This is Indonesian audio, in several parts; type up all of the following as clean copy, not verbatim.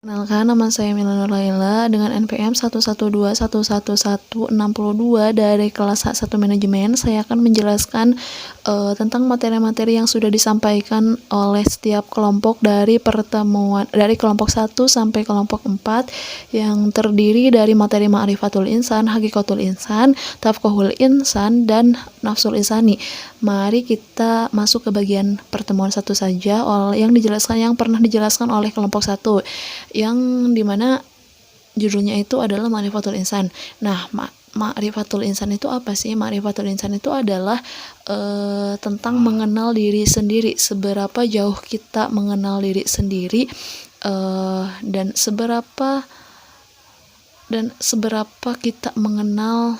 Kenalkan, nama saya Milana Laila dengan NPM 112111162 dari kelas H1 Manajemen. Saya akan menjelaskan tentang materi-materi yang sudah disampaikan oleh setiap kelompok dari kelompok 1 sampai kelompok 4 yang terdiri dari materi Ma'rifatul Insan, Hakikatul Insan, Tafqahul Insan, dan Nafsul Insani. Mari kita masuk ke bagian pertemuan satu saja yang pernah dijelaskan oleh kelompok 1, yang dimana judulnya itu adalah Ma'rifatul Insan. Nah, Ma'rifatul Insan itu apa sih? Ma'rifatul Insan itu adalah tentang mengenal diri sendiri, seberapa jauh kita mengenal diri sendiri, dan seberapa kita mengenal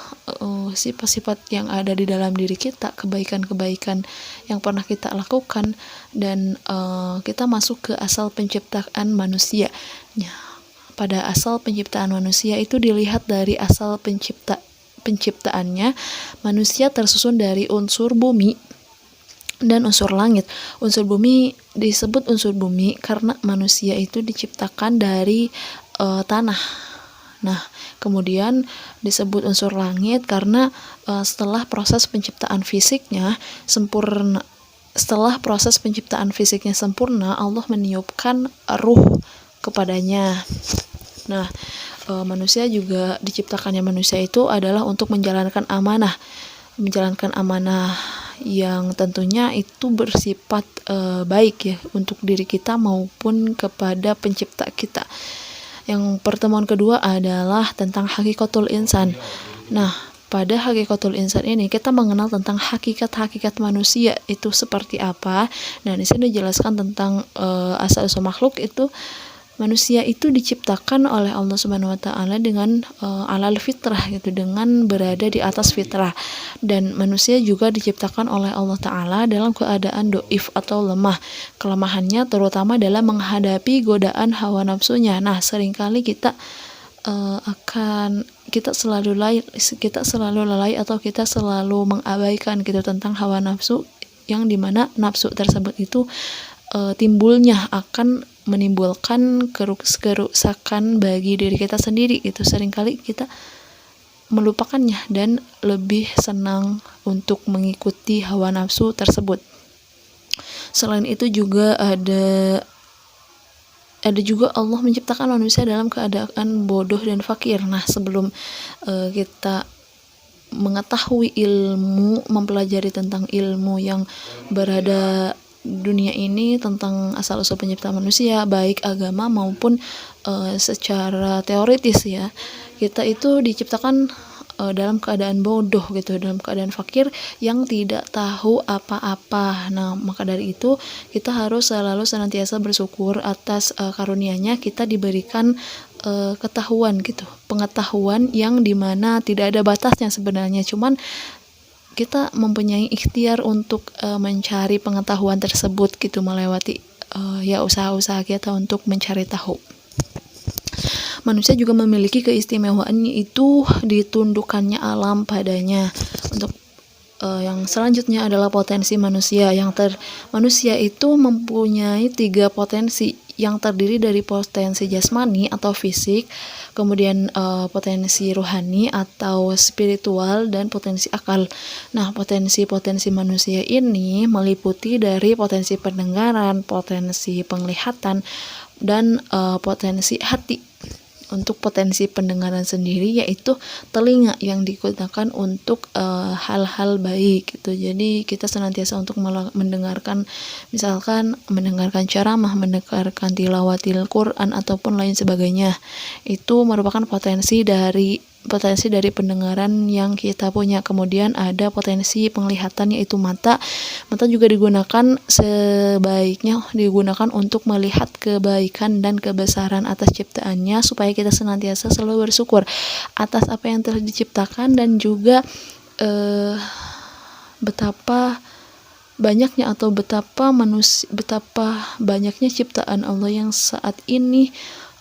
sifat-sifat yang ada di dalam diri kita, kebaikan-kebaikan yang pernah kita lakukan, dan kita masuk ke asal penciptaan manusia. Pada asal penciptaan manusia itu dilihat dari asal penciptaannya. Manusia tersusun dari unsur bumi dan unsur langit. Unsur bumi disebut unsur bumi karena manusia itu diciptakan dari tanah. Nah, kemudian disebut unsur langit karena setelah proses penciptaan fisiknya sempurna, Allah meniupkan ruh kepadanya. Nah, manusia juga diciptakannya manusia itu adalah untuk menjalankan amanah yang tentunya itu bersifat baik ya untuk diri kita maupun kepada pencipta kita. Yang pertemuan kedua adalah tentang Hakikatul Insan. Nah, pada Hakikatul Insan ini kita mengenal tentang hakikat-hakikat manusia itu seperti apa. Nah, di sini dijelaskan tentang asal-usul makhluk itu. Manusia itu diciptakan oleh Allah Subhanahu wa taala dengan alal fitrah gitu, dengan berada di atas fitrah. Dan manusia juga diciptakan oleh Allah taala dalam keadaan dhaif atau lemah. Kelemahannya terutama dalam menghadapi godaan hawa nafsunya. Nah, seringkali kita selalu lalai atau kita selalu mengabaikan gitu tentang hawa nafsu, yang dimana nafsu tersebut itu timbulnya akan menimbulkan kerusakan bagi diri kita sendiri gitu. Seringkali kita melupakannya dan lebih senang untuk mengikuti hawa nafsu tersebut. Selain itu juga ada juga Allah menciptakan manusia dalam keadaan bodoh dan fakir. Nah, sebelum kita mengetahui ilmu, mempelajari tentang ilmu yang berada dunia ini tentang asal-usul penciptaan manusia, baik agama maupun secara teoritis ya, kita itu diciptakan dalam keadaan bodoh gitu, dalam keadaan fakir yang tidak tahu apa-apa. Nah, maka dari itu kita harus selalu senantiasa bersyukur atas karunia-Nya kita diberikan ketahuan gitu, pengetahuan yang dimana tidak ada batasnya sebenarnya, cuman kita mempunyai ikhtiar untuk mencari pengetahuan tersebut gitu, melewati usaha-usaha kita untuk mencari tahu. Manusia juga memiliki keistimewaan, yaitu ditundukkannya alam padanya. Untuk yang selanjutnya adalah potensi manusia. Manusia itu mempunyai 3 potensi yang terdiri dari potensi jasmani atau fisik, kemudian potensi ruhani atau spiritual, dan potensi akal. Nah, potensi-potensi manusia ini meliputi dari potensi pendengaran, potensi penglihatan, dan potensi hati. Untuk potensi pendengaran sendiri yaitu telinga yang digunakan untuk hal-hal baik gitu. Jadi kita senantiasa untuk mendengarkan, misalkan mendengarkan ceramah, mendengarkan tilawatil Quran ataupun lain sebagainya. Itu merupakan potensi dari pendengaran yang kita punya. Kemudian ada potensi penglihatan yaitu mata. Mata juga sebaiknya digunakan untuk melihat kebaikan dan kebesaran atas ciptaannya, supaya kita senantiasa selalu bersyukur atas apa yang telah diciptakan, dan juga betapa banyaknya ciptaan Allah yang saat ini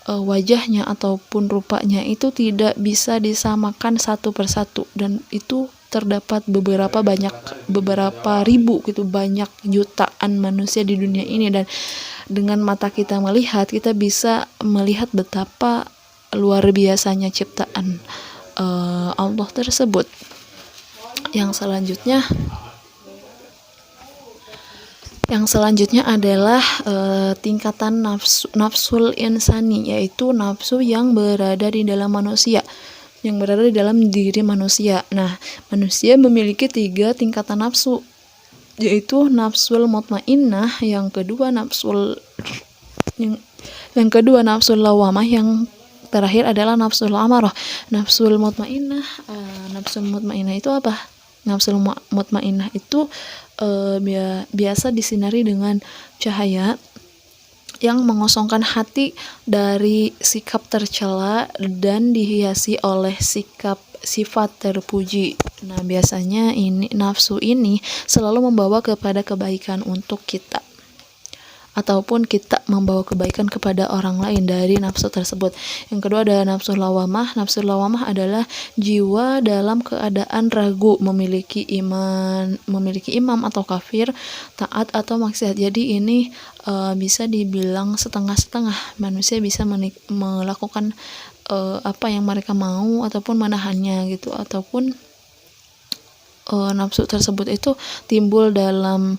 wajahnya ataupun rupanya itu tidak bisa disamakan satu persatu, dan itu terdapat beberapa ribu gitu, banyak jutaan manusia di dunia ini, dan dengan mata kita melihat, kita bisa melihat betapa luar biasanya ciptaan Allah tersebut. Yang selanjutnya adalah tingkatan nafsul insani, yaitu nafsu yang berada di dalam manusia, yang berada di dalam diri manusia. Nah, manusia memiliki 3 tingkatan nafsu, yaitu nafsul mutmainnah, yang kedua nafsul lawamah, yang terakhir adalah nafsul amarah. Nafsul mutmainnah itu apa? Nafsul mutmainnah itu biasa disinari dengan cahaya yang mengosongkan hati dari sikap tercela dan dihiasi oleh sifat terpuji. Nah, biasanya nafsu ini selalu membawa kepada kebaikan untuk kita, ataupun kita membawa kebaikan kepada orang lain dari nafsu tersebut. Yang kedua ada nafsu lawamah. Nafsu lawamah adalah jiwa dalam keadaan ragu, memiliki imam atau kafir, taat atau maksiat. Jadi ini bisa dibilang setengah-setengah. Manusia bisa melakukan apa yang mereka mau ataupun menahannya gitu, ataupun nafsu tersebut itu timbul dalam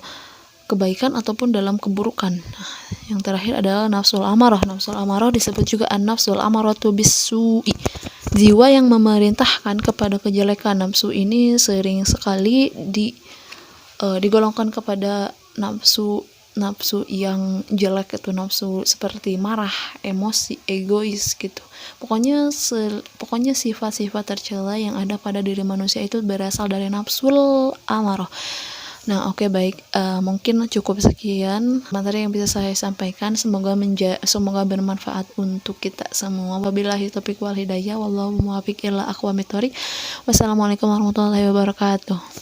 kebaikan ataupun dalam keburukan. Nah, yang terakhir adalah nafsul amarah. Nafsul amarah disebut juga an-nafsul amaratu bis-su'i, jiwa yang memerintahkan kepada kejelekan. Nafsu ini sering sekali digolongkan kepada nafsu yang jelek, itu nafsu seperti marah, emosi, egois gitu. Pokoknya sifat-sifat tercela yang ada pada diri manusia itu berasal dari nafsul amarah. Nah, oke, baik, mungkin cukup sekian materi yang bisa saya sampaikan. Semoga bermanfaat untuk kita semua. Wabillahi taufiq wal hidayah, wallahu muwaffiq ila aqwamit thoriq. Wassalamualaikum warahmatullahi wabarakatuh.